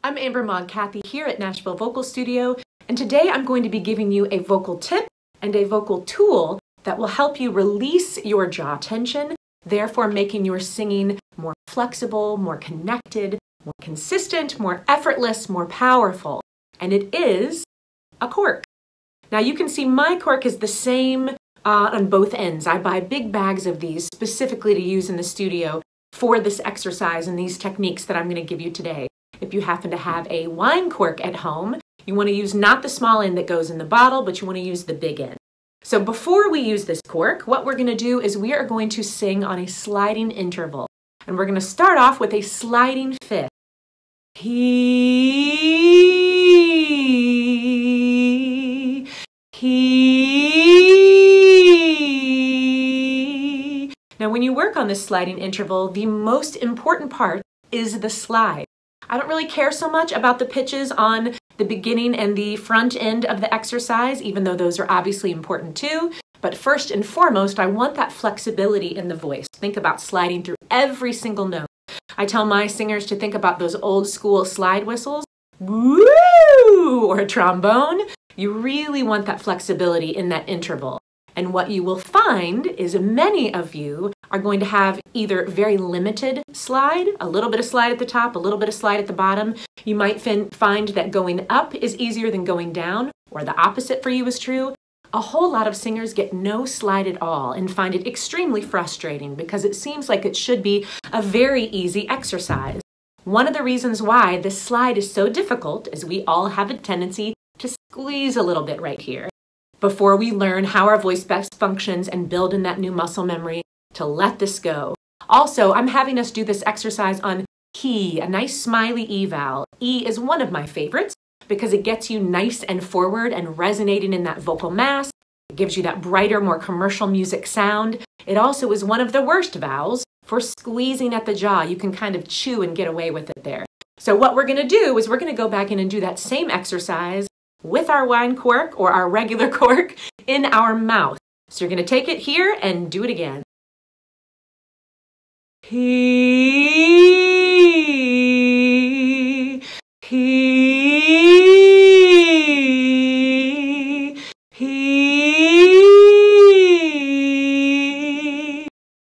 I'm Amber Maud Kathy here at Nashville Vocal Studio, and today I'm going to be giving you a vocal tip and a vocal tool that will help you release your jaw tension, therefore making your singing more flexible, more connected, more consistent, more effortless, more powerful. And it is a cork. Now you can see my cork is the same on both ends. I buy big bags of these specifically to use in the studio for this exercise and these techniques that I'm going to give you today. If you happen to have a wine cork at home, you want to use not the small end that goes in the bottle, but you want to use the big end. So before we use this cork, what we're going to do is we are going to sing on a sliding interval. And we're going to start off with a sliding fifth. He. Now when you work on this sliding interval, the most important part is the slide. I don't really care so much about the pitches on the beginning and the front end of the exercise, even though those are obviously important too. But first and foremost, I want that flexibility in the voice. Think about sliding through every single note. I tell my singers to think about those old school slide whistles, woo, or a trombone. You really want that flexibility in that interval. And what you will find is many of you are going to have either very limited slide, a little bit of slide at the top, a little bit of slide at the bottom. You might find that going up is easier than going down, or the opposite for you is true. A whole lot of singers get no slide at all and find it extremely frustrating because it seems like it should be a very easy exercise. One of the reasons why this slide is so difficult is we all have a tendency to squeeze a little bit right here before we learn how our voice best functions and build in that new muscle memory to let this go. Also, I'm having us do this exercise on he, a nice smiley E vowel. E is one of my favorites because it gets you nice and forward and resonating in that vocal mass. It gives you that brighter, more commercial music sound. It also is one of the worst vowels for squeezing at the jaw. You can kind of chew and get away with it there. So what we're gonna do is we're gonna go back in and do that same exercise with our wine cork or our regular cork in our mouth. So you're gonna take it here and do it again. He.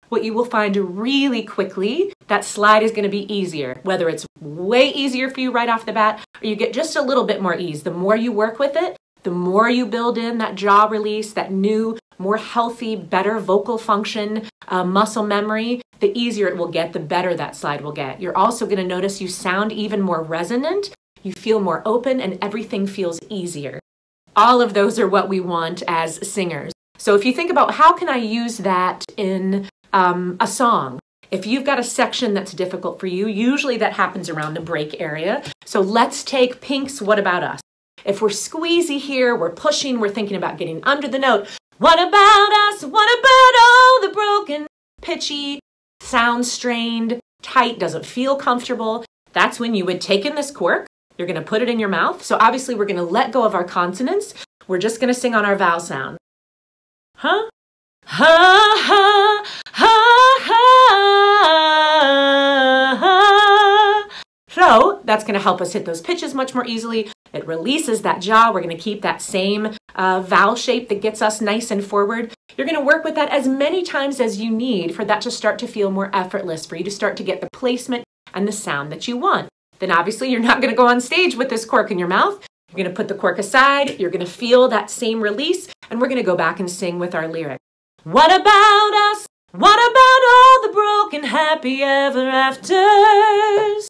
What you will find really quickly, that slide is going to be easier, whether it's way easier for you right off the bat, or you get just a little bit more ease. The more you work with it, the more you build in that jaw release, that new, more healthy, better vocal function, muscle memory, the easier it will get, the better that slide will get. You're also going to notice you sound even more resonant, you feel more open, and everything feels easier. All of those are what we want as singers. So if you think about how can I use that in a song, if you've got a section that's difficult for you, usually that happens around the break area. So let's take Pink's What About Us. If we're squeezy here, we're pushing, we're thinking about getting under the note. What about us? What about all the broken, pitchy, sounds strained, tight, doesn't feel comfortable? That's when you would take in this cork. You're going to put it in your mouth. So obviously we're going to let go of our consonants. We're just going to sing on our vowel sound. Huh? Ha, ha, ha, ha, ha. So that's going to help us hit those pitches much more easily. It releases that jaw. We're going to keep that same vowel shape that gets us nice and forward. You're going to work with that as many times as you need for that to start to feel more effortless, for you to start to get the placement and the sound that you want. Then obviously you're not going to go on stage with this cork in your mouth. You're going to put the cork aside. You're going to feel that same release, and we're going to go back and sing with our lyric. What about us? What about all the broken happy ever afters?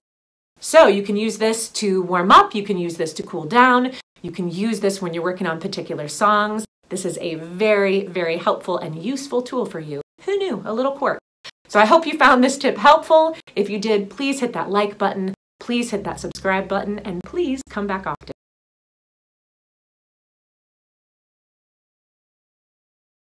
So you can use this to warm up. You can use this to cool down. You can use this when you're working on particular songs. This is a very, very helpful and useful tool for you. Who knew? A little cork. So I hope you found this tip helpful. If you did, please hit that like button. Please hit that subscribe button, and please come back often.